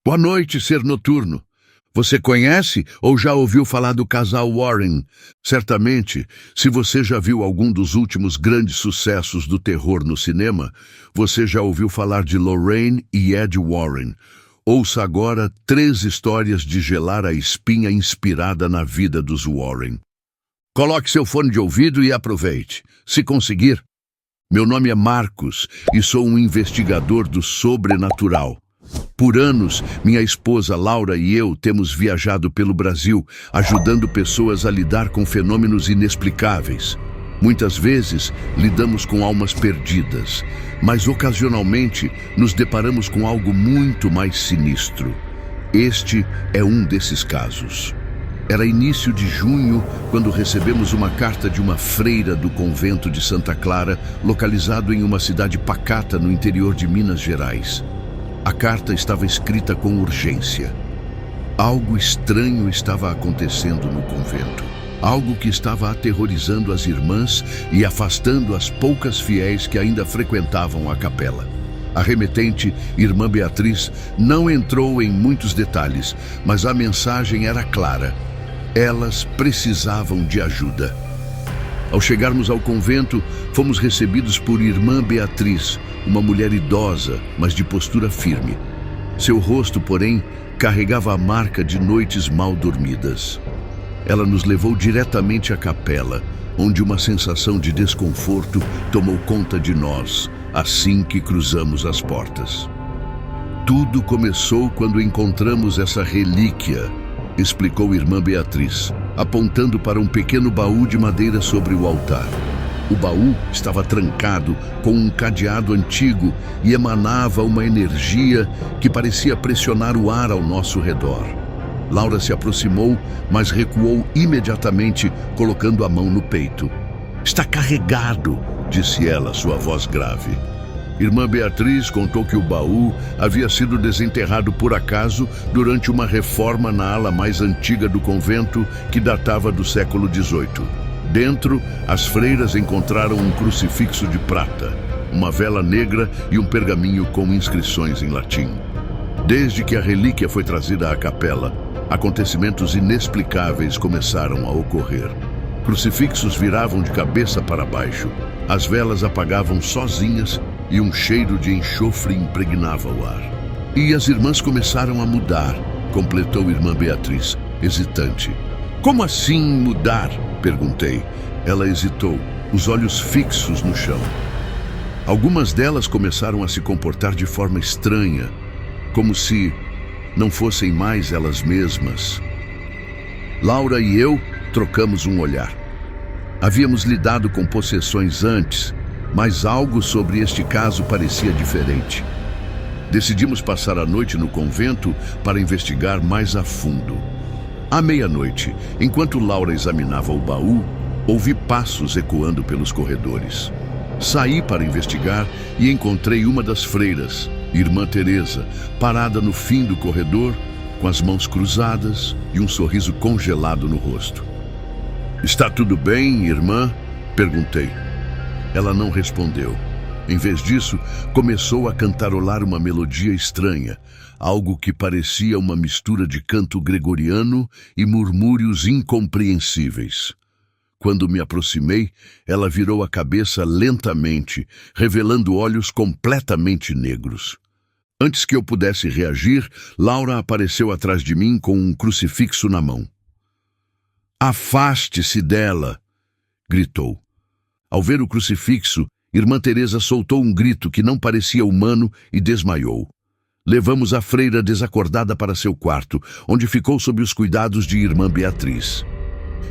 Boa noite, ser noturno. Você conhece ou já ouviu falar do casal Warren? Certamente, se você já viu algum dos últimos grandes sucessos do terror no cinema, você já ouviu falar de Lorraine e Ed Warren. Ouça agora 3 histórias de gelar a espinha inspirada na vida dos Warren. Coloque seu fone de ouvido e aproveite, se conseguir. Meu nome é Marcos e sou um investigador do sobrenatural. Por anos, minha esposa Laura e eu temos viajado pelo Brasil, ajudando pessoas a lidar com fenômenos inexplicáveis. Muitas vezes, lidamos com almas perdidas, mas ocasionalmente nos deparamos com algo muito mais sinistro. Este é um desses casos. Era início de junho quando recebemos uma carta de uma freira do convento de Santa Clara, localizado em uma cidade pacata no interior de Minas Gerais. A carta estava escrita com urgência. Algo estranho estava acontecendo no convento. Algo que estava aterrorizando as irmãs e afastando as poucas fiéis que ainda frequentavam a capela. A remetente, Irmã Beatriz, não entrou em muitos detalhes, mas a mensagem era clara. Elas precisavam de ajuda. Ao chegarmos ao convento, fomos recebidos por Irmã Beatriz, uma mulher idosa, mas de postura firme. Seu rosto, porém, carregava a marca de noites mal dormidas. Ela nos levou diretamente à capela, onde uma sensação de desconforto tomou conta de nós, assim que cruzamos as portas. Tudo começou quando encontramos essa relíquia, explicou Irmã Beatriz, apontando para um pequeno baú de madeira sobre o altar. O baú estava trancado com um cadeado antigo e emanava uma energia que parecia pressionar o ar ao nosso redor. Laura se aproximou, mas recuou imediatamente, colocando a mão no peito. "Está carregado", disse ela, sua voz grave. Irmã Beatriz contou que o baú havia sido desenterrado por acaso durante uma reforma na ala mais antiga do convento, que datava do século XVIII. Dentro, as freiras encontraram um crucifixo de prata, uma vela negra e um pergaminho com inscrições em latim. Desde que a relíquia foi trazida à capela, acontecimentos inexplicáveis começaram a ocorrer. Crucifixos viravam de cabeça para baixo, as velas apagavam sozinhas e um cheiro de enxofre impregnava o ar. "E as irmãs começaram a mudar", completou Irmã Beatriz, hesitante. "Como assim mudar?" perguntei. Ela hesitou, os olhos fixos no chão. Algumas delas começaram a se comportar de forma estranha, como se não fossem mais elas mesmas. Laura e eu trocamos um olhar. Havíamos lidado com possessões antes, mas algo sobre este caso parecia diferente. Decidimos passar a noite no convento para investigar mais a fundo. À meia-noite, enquanto Laura examinava o baú, ouvi passos ecoando pelos corredores. Saí para investigar e encontrei uma das freiras, Irmã Teresa, parada no fim do corredor, com as mãos cruzadas e um sorriso congelado no rosto. "Está tudo bem, irmã?" perguntei. Ela não respondeu. Em vez disso, começou a cantarolar uma melodia estranha, algo que parecia uma mistura de canto gregoriano e murmúrios incompreensíveis. Quando me aproximei, ela virou a cabeça lentamente, revelando olhos completamente negros. Antes que eu pudesse reagir, Laura apareceu atrás de mim com um crucifixo na mão. "Afaste-se dela!" gritou. Ao ver o crucifixo, Irmã Teresa soltou um grito que não parecia humano e desmaiou. Levamos a freira desacordada para seu quarto, onde ficou sob os cuidados de Irmã Beatriz.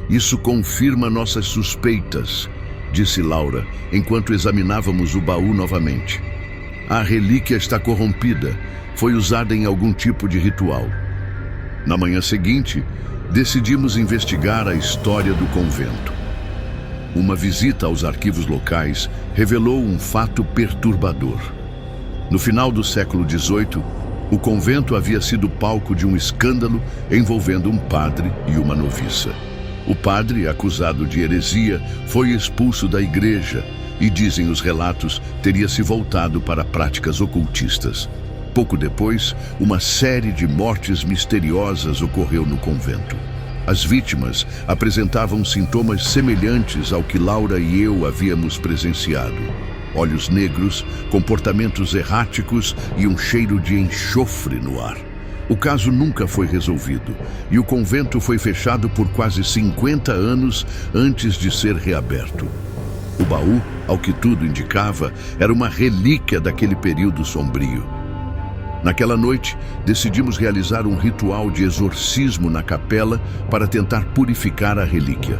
"Isso confirma nossas suspeitas", disse Laura, enquanto examinávamos o baú novamente. "A relíquia está corrompida, foi usada em algum tipo de ritual." Na manhã seguinte, decidimos investigar a história do convento. Uma visita aos arquivos locais revelou um fato perturbador. No final do século XVIII, o convento havia sido palco de um escândalo envolvendo um padre e uma noviça. O padre, acusado de heresia, foi expulso da igreja e, dizem os relatos, teria se voltado para práticas ocultistas. Pouco depois, uma série de mortes misteriosas ocorreu no convento. As vítimas apresentavam sintomas semelhantes ao que Laura e eu havíamos presenciado. Olhos negros, comportamentos erráticos e um cheiro de enxofre no ar. O caso nunca foi resolvido e o convento foi fechado por quase 50 anos antes de ser reaberto. O baú, ao que tudo indicava, era uma relíquia daquele período sombrio. Naquela noite, decidimos realizar um ritual de exorcismo na capela para tentar purificar a relíquia.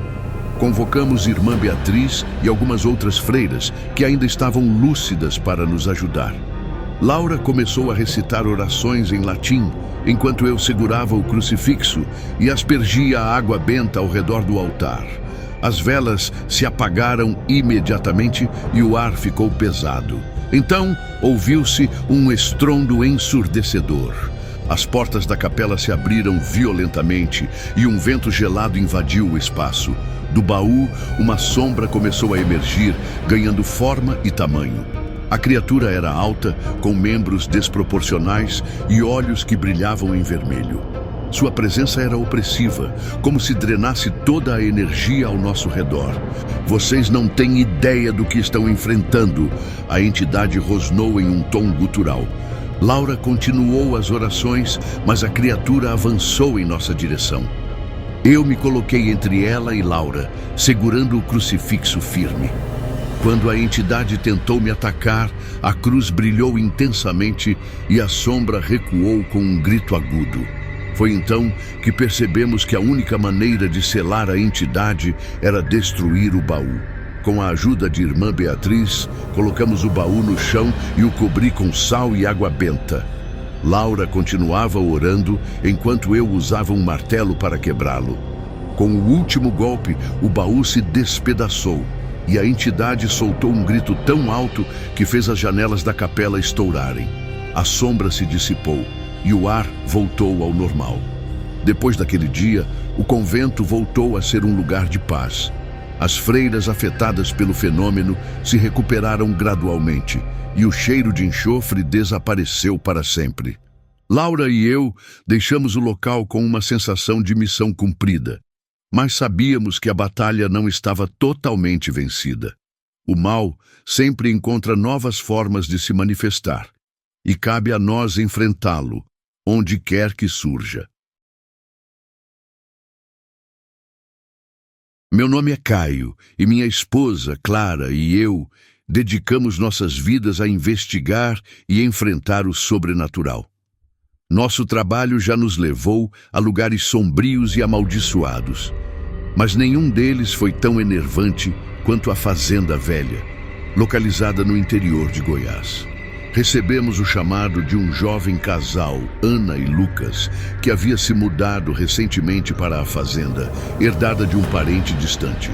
Convocamos Irmã Beatriz e algumas outras freiras que ainda estavam lúcidas para nos ajudar. Laura começou a recitar orações em latim, enquanto eu segurava o crucifixo e aspergia a água benta ao redor do altar. As velas se apagaram imediatamente e o ar ficou pesado. Então, ouviu-se um estrondo ensurdecedor. As portas da capela se abriram violentamente e um vento gelado invadiu o espaço. Do baú, uma sombra começou a emergir, ganhando forma e tamanho. A criatura era alta, com membros desproporcionais e olhos que brilhavam em vermelho. Sua presença era opressiva, como se drenasse toda a energia ao nosso redor. Vocês não têm ideia do que estão enfrentando, a entidade rosnou em um tom gutural. Laura continuou as orações, mas a criatura avançou em nossa direção. Eu me coloquei entre ela e Laura, segurando o crucifixo firme. Quando a entidade tentou me atacar, a cruz brilhou intensamente e a sombra recuou com um grito agudo. Foi então que percebemos que a única maneira de selar a entidade era destruir o baú. Com a ajuda de Irmã Beatriz, colocamos o baú no chão e o cobri com sal e água benta. Laura continuava orando enquanto eu usava um martelo para quebrá-lo. Com o último golpe, o baú se despedaçou e a entidade soltou um grito tão alto que fez as janelas da capela estourarem. A sombra se dissipou e o ar voltou ao normal. Depois daquele dia, o convento voltou a ser um lugar de paz. As freiras afetadas pelo fenômeno se recuperaram gradualmente e o cheiro de enxofre desapareceu para sempre. Laura e eu deixamos o local com uma sensação de missão cumprida, mas sabíamos que a batalha não estava totalmente vencida. O mal sempre encontra novas formas de se manifestar e cabe a nós enfrentá-lo, onde quer que surja. Meu nome é Caio e minha esposa, Clara, e eu dedicamos nossas vidas a investigar e enfrentar o sobrenatural. Nosso trabalho já nos levou a lugares sombrios e amaldiçoados, mas nenhum deles foi tão enervante quanto a Fazenda Velha, localizada no interior de Goiás. Recebemos o chamado de um jovem casal, Ana e Lucas, que havia se mudado recentemente para a fazenda, herdada de um parente distante.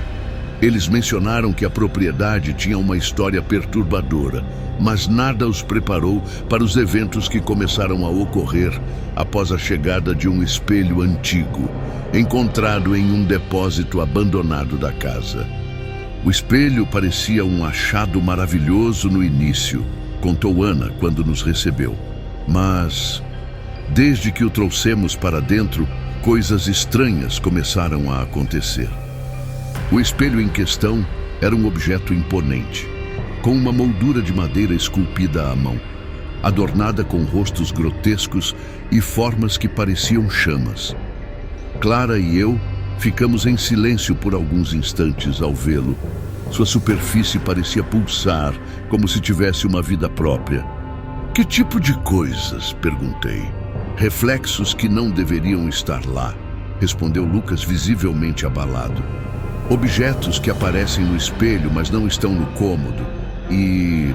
Eles mencionaram que a propriedade tinha uma história perturbadora, mas nada os preparou para os eventos que começaram a ocorrer após a chegada de um espelho antigo, encontrado em um depósito abandonado da casa. O espelho parecia um achado maravilhoso no início, contou Ana quando nos recebeu. Mas, desde que o trouxemos para dentro, coisas estranhas começaram a acontecer. O espelho em questão era um objeto imponente, com uma moldura de madeira esculpida à mão, adornada com rostos grotescos e formas que pareciam chamas. Clara e eu ficamos em silêncio por alguns instantes ao vê-lo. Sua superfície parecia pulsar, como se tivesse uma vida própria. Que tipo de coisas? Perguntei. Reflexos que não deveriam estar lá, respondeu Lucas, visivelmente abalado. Objetos que aparecem no espelho, mas não estão no cômodo. E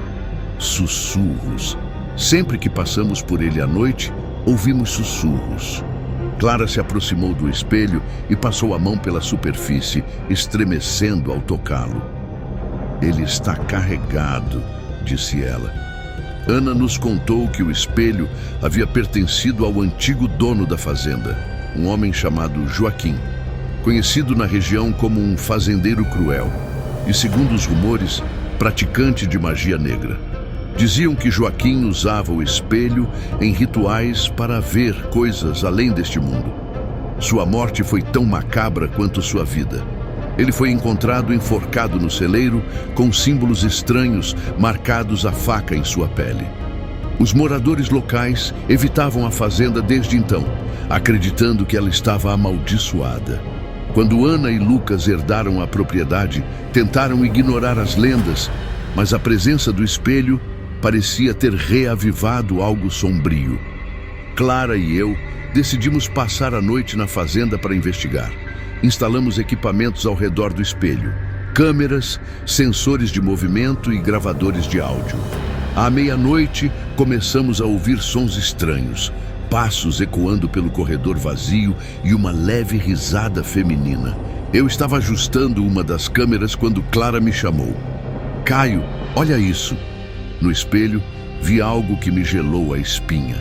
sussurros. Sempre que passamos por ele à noite, ouvimos sussurros. Clara se aproximou do espelho e passou a mão pela superfície, estremecendo ao tocá-lo. Ele está carregado, disse ela. Ana nos contou que o espelho havia pertencido ao antigo dono da fazenda, um homem chamado Joaquim, conhecido na região como um fazendeiro cruel e, segundo os rumores, praticante de magia negra. Diziam que Joaquim usava o espelho em rituais para ver coisas além deste mundo. Sua morte foi tão macabra quanto sua vida. Ele foi encontrado enforcado no celeiro, com símbolos estranhos marcados a faca em sua pele. Os moradores locais evitavam a fazenda desde então, acreditando que ela estava amaldiçoada. Quando Ana e Lucas herdaram a propriedade, tentaram ignorar as lendas, mas a presença do espelho parecia ter reavivado algo sombrio. Clara e eu decidimos passar a noite na fazenda para investigar. Instalamos equipamentos ao redor do espelho: câmeras, sensores de movimento e gravadores de áudio. À meia-noite, começamos a ouvir sons estranhos, passos ecoando pelo corredor vazio e uma leve risada feminina. Eu estava ajustando uma das câmeras quando Clara me chamou. Caio, olha isso. No espelho, vi algo que me gelou a espinha.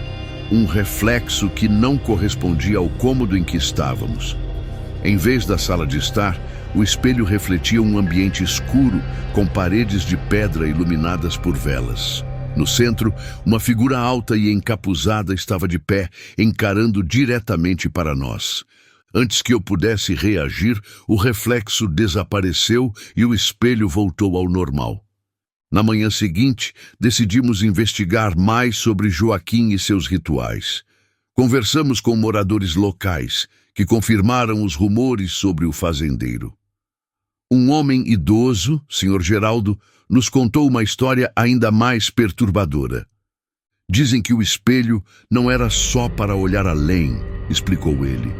Um reflexo que não correspondia ao cômodo em que estávamos. Em vez da sala de estar, o espelho refletia um ambiente escuro, com paredes de pedra iluminadas por velas. No centro, uma figura alta e encapuzada estava de pé, encarando diretamente para nós. Antes que eu pudesse reagir, o reflexo desapareceu e o espelho voltou ao normal. Na manhã seguinte, decidimos investigar mais sobre Joaquim e seus rituais. Conversamos com moradores locais, que confirmaram os rumores sobre o fazendeiro. Um homem idoso, Sr. Geraldo, nos contou uma história ainda mais perturbadora. Dizem que o espelho não era só para olhar além, explicou ele.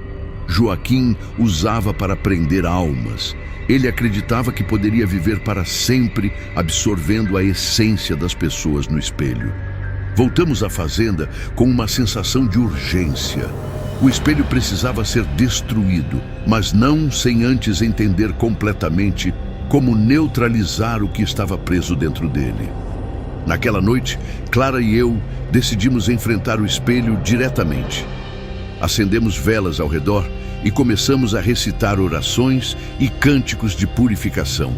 Joaquim usava para prender almas. Ele acreditava que poderia viver para sempre, absorvendo a essência das pessoas no espelho. Voltamos à fazenda com uma sensação de urgência. O espelho precisava ser destruído, mas não sem antes entender completamente como neutralizar o que estava preso dentro dele. Naquela noite, Clara e eu decidimos enfrentar o espelho diretamente. Acendemos velas ao redor e começamos a recitar orações e cânticos de purificação.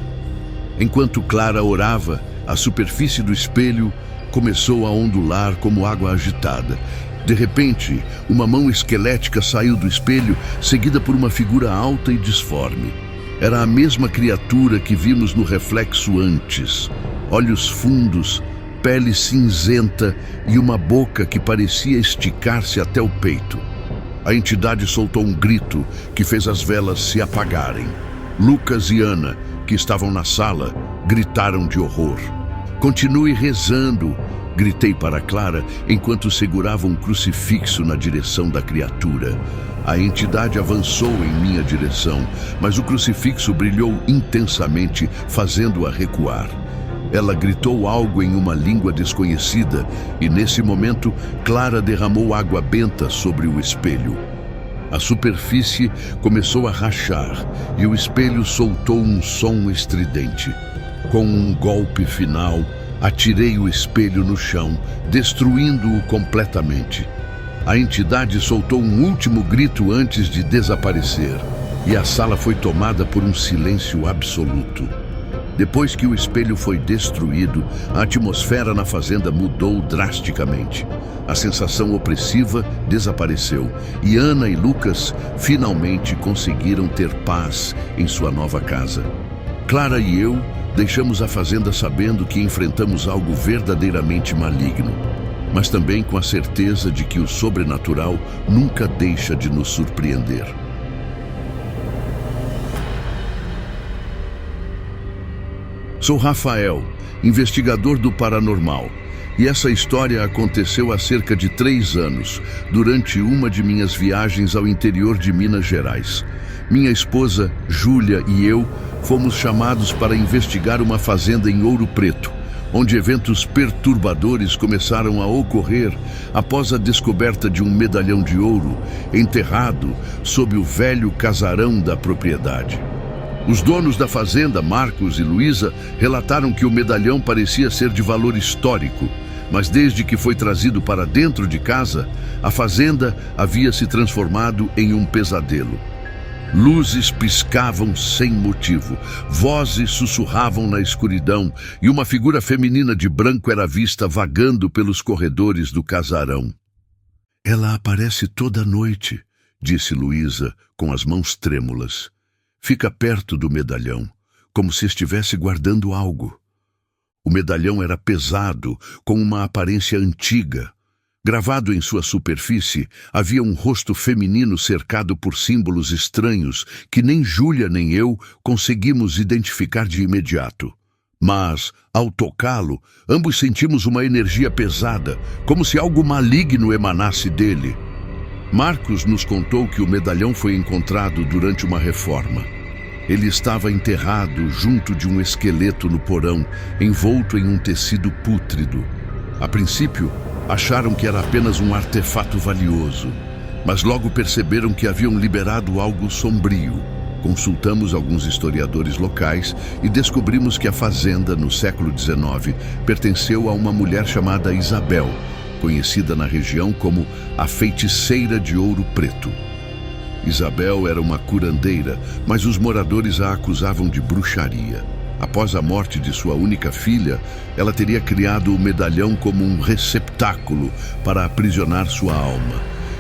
Enquanto Clara orava, a superfície do espelho começou a ondular como água agitada. De repente, uma mão esquelética saiu do espelho, seguida por uma figura alta e disforme. Era a mesma criatura que vimos no reflexo antes. Olhos fundos, pele cinzenta e uma boca que parecia esticar-se até o peito. A entidade soltou um grito que fez as velas se apagarem. Lucas e Ana, que estavam na sala, gritaram de horror. "Continue rezando", gritei para Clara enquanto segurava um crucifixo na direção da criatura. A entidade avançou em minha direção, mas o crucifixo brilhou intensamente, fazendo-a recuar. Ela gritou algo em uma língua desconhecida e, nesse momento, Clara derramou água benta sobre o espelho. A superfície começou a rachar e o espelho soltou um som estridente. Com um golpe final, atirei o espelho no chão, destruindo-o completamente. A entidade soltou um último grito antes de desaparecer, e a sala foi tomada por um silêncio absoluto. Depois que o espelho foi destruído, a atmosfera na fazenda mudou drasticamente. A sensação opressiva desapareceu e Ana e Lucas finalmente conseguiram ter paz em sua nova casa. Clara e eu deixamos a fazenda sabendo que enfrentamos algo verdadeiramente maligno, mas também com a certeza de que o sobrenatural nunca deixa de nos surpreender. Sou Rafael, investigador do paranormal, e essa história aconteceu há cerca de 3 anos, durante uma de minhas viagens ao interior de Minas Gerais. Minha esposa, Júlia, e eu fomos chamados para investigar uma fazenda em Ouro Preto, onde eventos perturbadores começaram a ocorrer após a descoberta de um medalhão de ouro enterrado sob o velho casarão da propriedade. Os donos da fazenda, Marcos e Luísa, relataram que o medalhão parecia ser de valor histórico, mas desde que foi trazido para dentro de casa, a fazenda havia se transformado em um pesadelo. Luzes piscavam sem motivo, vozes sussurravam na escuridão e uma figura feminina de branco era vista vagando pelos corredores do casarão. "Ela aparece toda noite", disse Luísa, com as mãos trêmulas. "Fica perto do medalhão, como se estivesse guardando algo." O medalhão era pesado, com uma aparência antiga. Gravado em sua superfície, havia um rosto feminino cercado por símbolos estranhos que nem Júlia nem eu conseguimos identificar de imediato. Mas, ao tocá-lo, ambos sentimos uma energia pesada, como se algo maligno emanasse dele. Marcos nos contou que o medalhão foi encontrado durante uma reforma. Ele estava enterrado junto de um esqueleto no porão, envolto em um tecido pútrido. A princípio, acharam que era apenas um artefato valioso, mas logo perceberam que haviam liberado algo sombrio. Consultamos alguns historiadores locais e descobrimos que a fazenda, no século XIX, pertenceu a uma mulher chamada Isabel, conhecida na região como a Feiticeira de Ouro Preto. Isabel era uma curandeira, mas os moradores a acusavam de bruxaria. Após a morte de sua única filha, ela teria criado o medalhão como um receptáculo para aprisionar sua alma.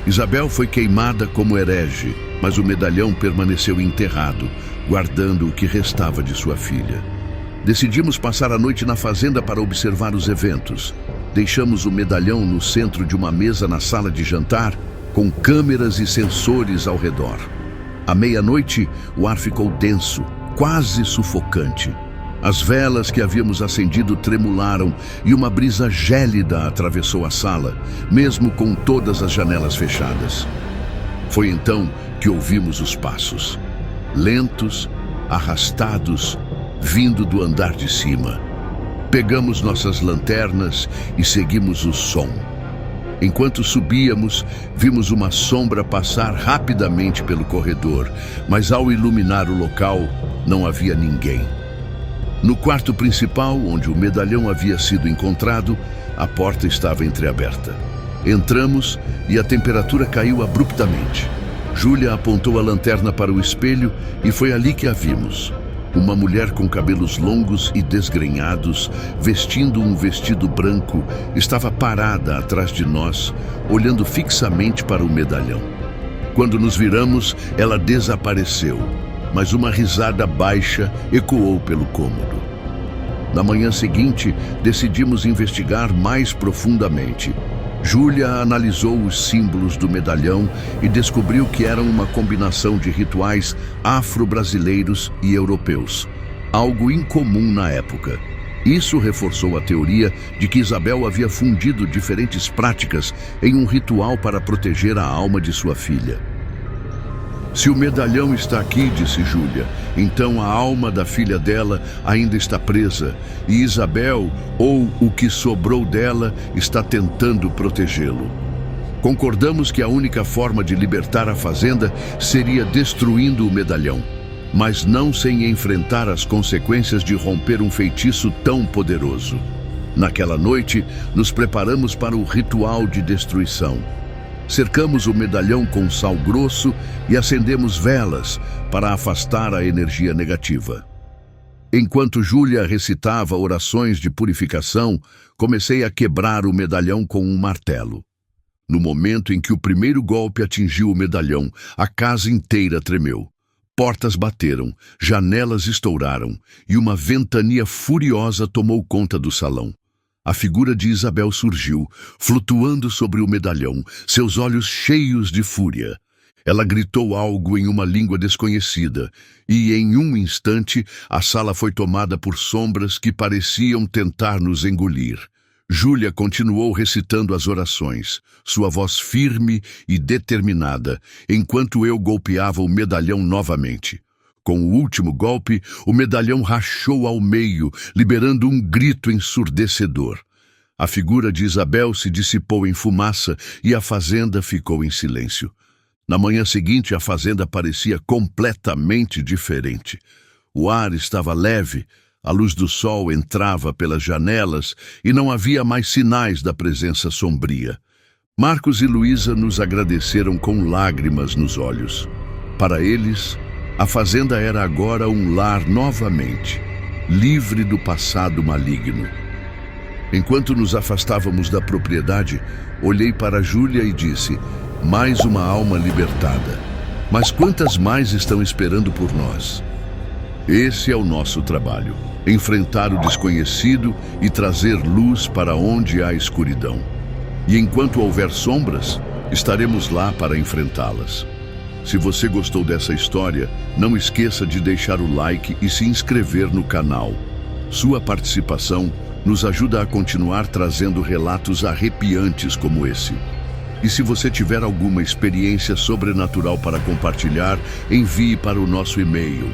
Isabel foi queimada como herege, mas o medalhão permaneceu enterrado, guardando o que restava de sua filha. Decidimos passar a noite na fazenda para observar os eventos. Deixamos o medalhão no centro de uma mesa na sala de jantar, com câmeras e sensores ao redor. À meia-noite, o ar ficou denso, quase sufocante. As velas que havíamos acendido tremularam e uma brisa gélida atravessou a sala, mesmo com todas as janelas fechadas. Foi então que ouvimos os passos, lentos, arrastados, vindo do andar de cima. Pegamos nossas lanternas e seguimos o som. Enquanto subíamos, vimos uma sombra passar rapidamente pelo corredor, mas ao iluminar o local, não havia ninguém. No quarto principal, onde o medalhão havia sido encontrado, a porta estava entreaberta. Entramos e a temperatura caiu abruptamente. Júlia apontou a lanterna para o espelho e foi ali que a vimos. Uma mulher com cabelos longos e desgrenhados, vestindo um vestido branco, estava parada atrás de nós, olhando fixamente para o medalhão. Quando nos viramos, ela desapareceu, mas uma risada baixa ecoou pelo cômodo. Na manhã seguinte, decidimos investigar mais profundamente. Júlia analisou os símbolos do medalhão e descobriu que eram uma combinação de rituais afro-brasileiros e europeus, algo incomum na época. Isso reforçou a teoria de que Isabel havia fundido diferentes práticas em um ritual para proteger a alma de sua filha. "Se o medalhão está aqui", disse Júlia, "então a alma da filha dela ainda está presa e Isabel, ou o que sobrou dela, está tentando protegê-lo." Concordamos que a única forma de libertar a fazenda seria destruindo o medalhão, mas não sem enfrentar as consequências de romper um feitiço tão poderoso. Naquela noite, nos preparamos para o ritual de destruição. Cercamos o medalhão com sal grosso e acendemos velas para afastar a energia negativa. Enquanto Júlia recitava orações de purificação, comecei a quebrar o medalhão com um martelo. No momento em que o primeiro golpe atingiu o medalhão, a casa inteira tremeu. Portas bateram, janelas estouraram e uma ventania furiosa tomou conta do salão. A figura de Isabel surgiu, flutuando sobre o medalhão, seus olhos cheios de fúria. Ela gritou algo em uma língua desconhecida, e em um instante a sala foi tomada por sombras que pareciam tentar nos engolir. Júlia continuou recitando as orações, sua voz firme e determinada, enquanto eu golpeava o medalhão novamente. Com o último golpe, o medalhão rachou ao meio, liberando um grito ensurdecedor. A figura de Isabel se dissipou em fumaça e a fazenda ficou em silêncio. Na manhã seguinte, a fazenda parecia completamente diferente. O ar estava leve, a luz do sol entrava pelas janelas e não havia mais sinais da presença sombria. Marcos e Luísa nos agradeceram com lágrimas nos olhos. Para eles, a fazenda era agora um lar novamente, livre do passado maligno. Enquanto nos afastávamos da propriedade, olhei para Júlia e disse: mais uma alma libertada. Mas quantas mais estão esperando por nós? Esse é o nosso trabalho: enfrentar o desconhecido e trazer luz para onde há escuridão. E enquanto houver sombras, estaremos lá para enfrentá-las. Se você gostou dessa história, não esqueça de deixar o like e se inscrever no canal. Sua participação nos ajuda a continuar trazendo relatos arrepiantes como esse. E se você tiver alguma experiência sobrenatural para compartilhar, envie para o nosso e-mail.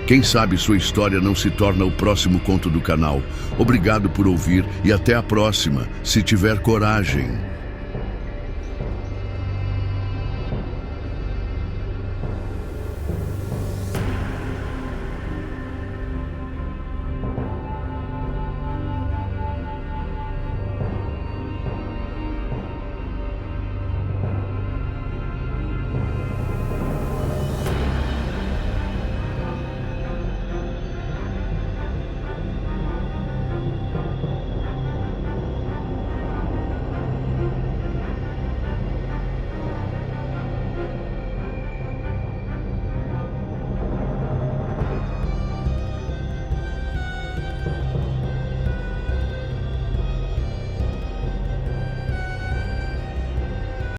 Quem sabe sua história não se torna o próximo conto do canal. Obrigado por ouvir e até a próxima, se tiver coragem.